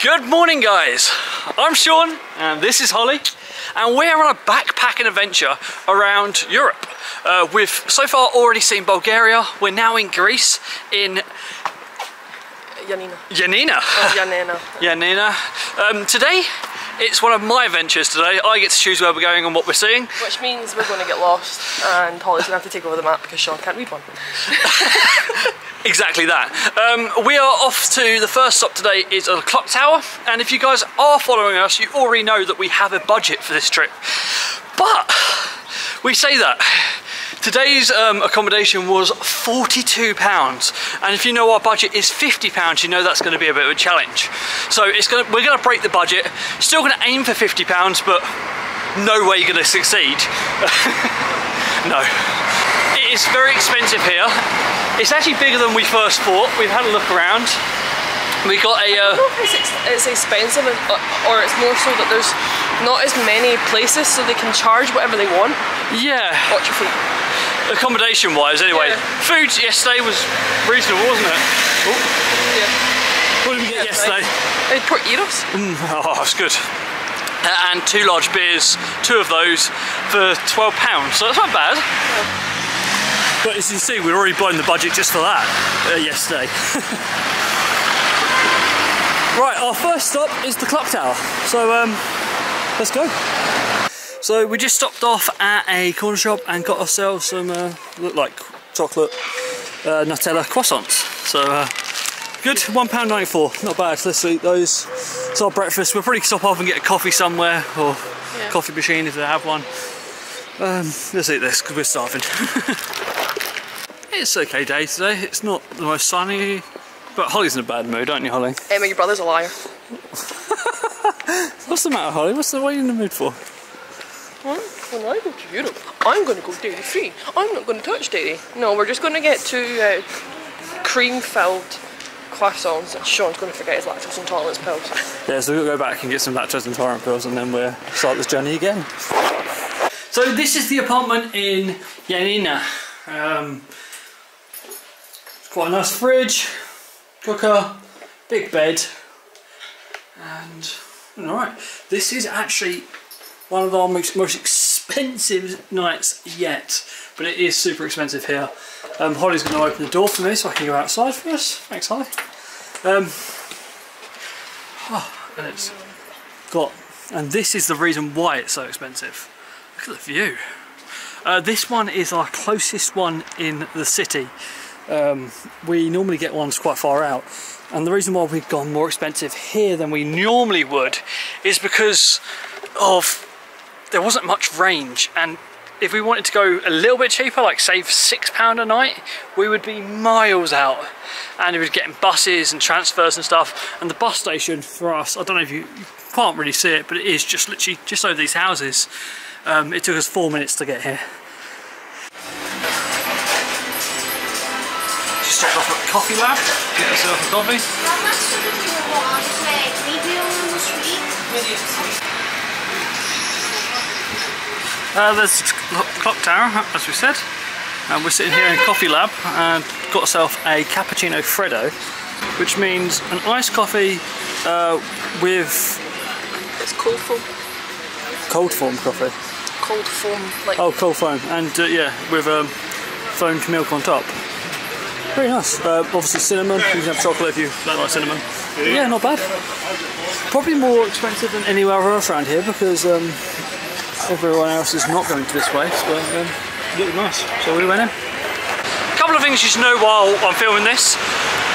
Good morning, guys. I'm Sean and this is Holly, and we're on a backpacking adventure around Europe. We've so far already seen Bulgaria. We're now in Greece in Ioannina. Ioannina. Oh, Ioannina. Today it's one of my adventures today. I get to choose where we're going and what we're seeing. Which means we're going to get lost and Holly's going to have to take over the map because Sean can't read one. Exactly that. We are off to, the first stop today is a clock tower, and if you guys are following us, you already know that we have a budget for this trip. But we say that. Today's accommodation was £42, and if you know our budget is £50, you know that's going to be a bit of a challenge. So we're going to break the budget, still going to aim for £50, but no way you're going to succeed. No. It is very expensive here. It's actually bigger than we first thought. We've had a look around. We got a... I don't know if it's expensive or it's more so that there's not as many places so they can charge whatever they want. Yeah. Watch your feet. Accommodation wise anyway. Yeah. Food yesterday was reasonable, wasn't it? Oh. Yeah. What did we get yesterday? Epirus. Oh, that's good. And 2 large beers, 2 of those for £12, so that's not bad. Yeah. But as you see, we'd already blown the budget just for that yesterday. Right, our first stop is the clock tower, so let's go. So we just stopped off at a corner shop and got ourselves some look like chocolate Nutella croissants. So good, £1.94, not bad. Let's eat those. It's our breakfast. We'll probably stop off and get a coffee somewhere, or coffee machine if they have one. Let's eat this because we're starving. It's okay day today. It's not the most sunny, but Holly's in a bad mood, aren't you, Holly? Emma, your brother's a liar. What's the matter, Holly? What are you in the mood for? Well, when I go to Europe, I'm going to go dairy free. I'm not going to touch dairy. No, we're just going to get 2 cream-filled croissants that Sean's going to forget his lactose intolerance pills. Yeah, so we'll go back and get some lactose intolerant pills and then we'll start this journey again. So this is the apartment in Ioannina. Quite a nice fridge, cooker, big bed, and alright. This is actually one of our most expensive nights yet, but it is super expensive here. Holly's going to open the door for me so I can go outside for us. Thanks, Holly. And it's got, and this is the reason why it's so expensive. Look at the view. This one is our closest one in the city. We normally get ones quite far out, and the reason why we've gone more expensive here than we normally would is because of there wasn't much range, and if we wanted to go a little bit cheaper, like save £6 a night, we would be miles out, and we would get in buses and transfers and stuff. And the bus station for us, I don't know if you can't really see it, but it is just literally just over these houses. It took us 4 minutes to get here. Just stopped off at Coffee Lab, get yourself a coffee. How much do you want? Like medium, sweet? There's clock tower, as we said, and we're sitting here in Coffee Lab and got ourselves a cappuccino freddo, which means an iced coffee with... It's cold foam. Cold foam coffee? Cold foam, like... Oh, cold foam, and yeah, with foamed milk on top. Very nice. Obviously cinnamon, you can have chocolate if you don't like cinnamon. But yeah, not bad. Probably more expensive than anywhere else around here because everyone else is not going to this place, but it looked nice, so we went in. A couple of things you should know while I'm filming this.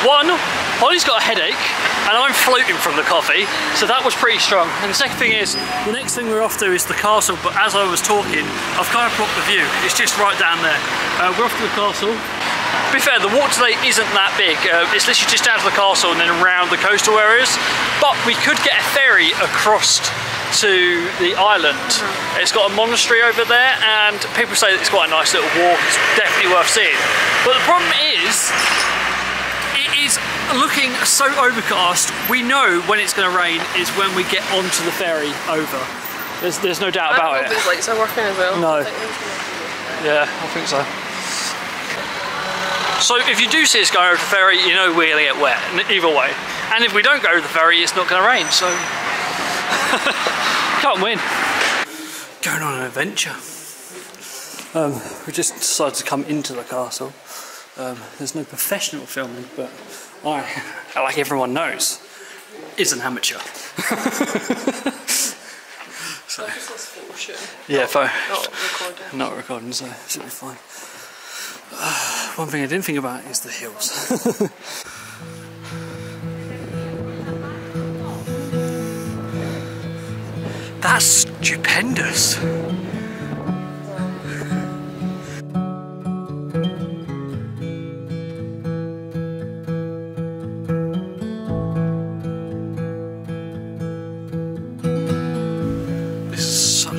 One, Holly's got a headache and I'm floating from the coffee, so that was pretty strong. And the second thing is, the next thing we're off to is the castle, but as I was talking, I've kind of blocked the view. It's just right down there. We're off to the castle. To be fair, the walk today isn't that big. It's literally just down to the castle and then around the coastal areas. But we could get a ferry across to the island. It's got a monastery over there, and people say that it's quite a nice little walk. It's definitely worth seeing. But the problem is, it is looking so overcast. We know when it's going to rain is when we get onto the ferry over. There's no doubt about it. These lights are working as well. No. Yeah, I think so. So if you do see us going over the ferry, you know we're going to get wet, either way. And if we don't go to the ferry, it's not going to rain, so can't win. Going on an adventure. We just decided to come into the castle. There's no professional filming, but I, like everyone knows, is an amateur. So, yeah, not recording, so it should be fine. One thing I didn't think about is the hills. That's stupendous.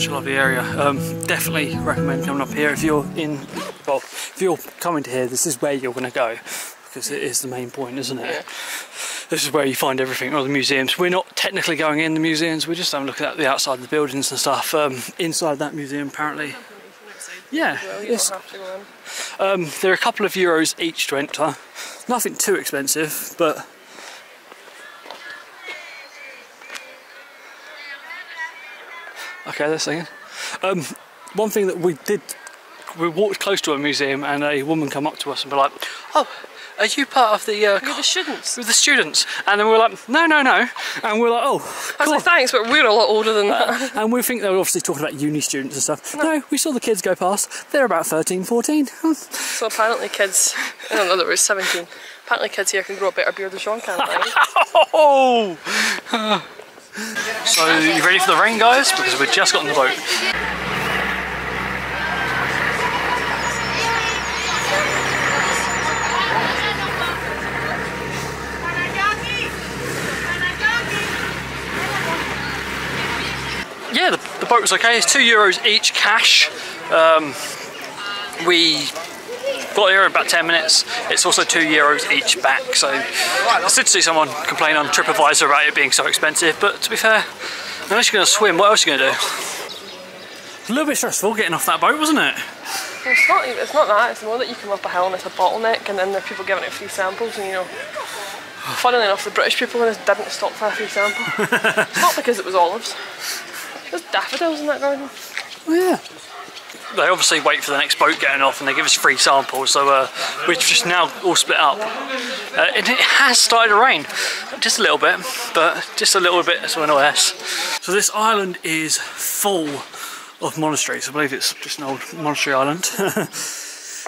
Lovely area. Definitely recommend coming up here if you're if you're coming to here. This is where you're going to go because it is the main point, isn't it? Yeah. This is where you find everything, all the museums. We're not technically going in the museums, we're just having a look at the outside of the buildings and stuff. Inside that museum apparently, yeah, there are a couple of euros each to enter. Nothing too expensive, but okay, they're singing. One thing that we walked close to a museum and a woman come up to us and be like, "Oh, are you part of the you're the students?" We're the students. And then we're like, no. And we're like, oh. I was like, thanks, but we're a lot older than that. And we think they were obviously talking about uni students and stuff. No, we saw the kids go past. They're about 13, 14. So apparently kids, I don't know, there was 17. Apparently kids here can grow a better beard than Sean can, right? Oh! So, you ready for the rain, guys? Because we've just got on the boat. Yeah, the boat was okay. It's €2 each cash. We got here in about 10 minutes. It's also €2 each back. So I did see someone complain on TripAdvisor about it being so expensive, but to be fair, unless you're going to swim, what else are you going to do? It's a little bit stressful getting off that boat, wasn't it? It's not that. It's more that you come up a hill and it's a bottleneck, and then there are people giving it free samples, and you know. Funnily enough, the British people didn't stop for a free sample. It's not because it was olives. There's daffodils in that garden. Oh yeah. They obviously wait for the next boat getting off and they give us free samples, so we've just now all split up. And it has started to rain, just a little bit, but just a little bit so annoy us. So this island is full of monasteries. I believe it's just an old monastery island.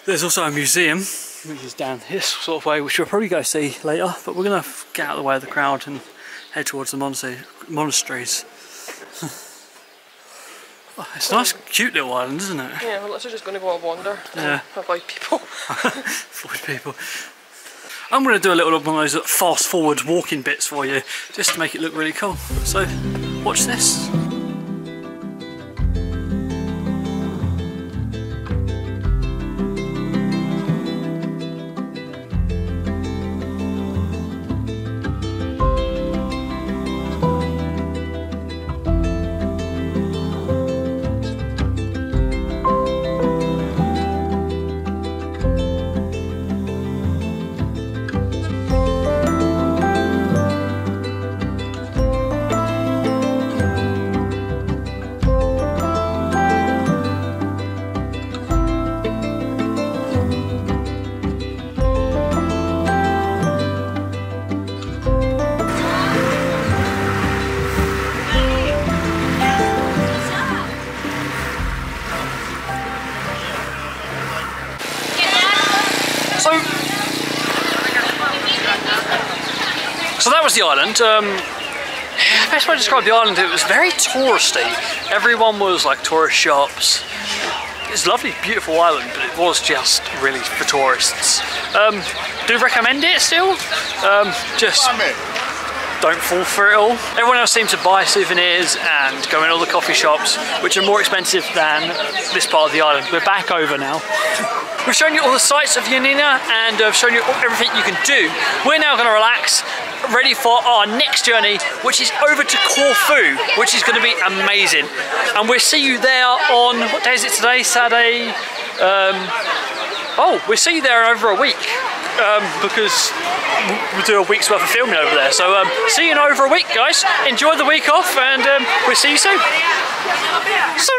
There's also a museum, which is down this sort of way, which we'll probably go see later, but we're going to get out of the way of the crowd and head towards the monasteries. Oh, it's a nice, cute little island, isn't it? Yeah, we're literally just going to go and wander. Yeah. Avoid people. Avoid people. I'm going to do a little one of those fast forward walking bits for you, just to make it look really cool. So, watch this. So that was the island. Best way to describe the island, it was very touristy. Everyone was like tourist shops. It's a lovely, beautiful island, but it was just really for tourists. Do recommend it still? Just don't fall for it all. Everyone else seemed to buy souvenirs and go in all the coffee shops, which are more expensive than this part of the island. We're back over now. We've shown you all the sights of Ioannina and I've shown you everything you can do. We're now going to relax, ready for our next journey, which is over to Corfu, which is going to be amazing. And we'll see you there on, what day is it today? Saturday? Oh, we'll see you there in over a week. because we do a week's worth of filming over there. So see you in over a week, guys. Enjoy the week off, and we'll see you soon. So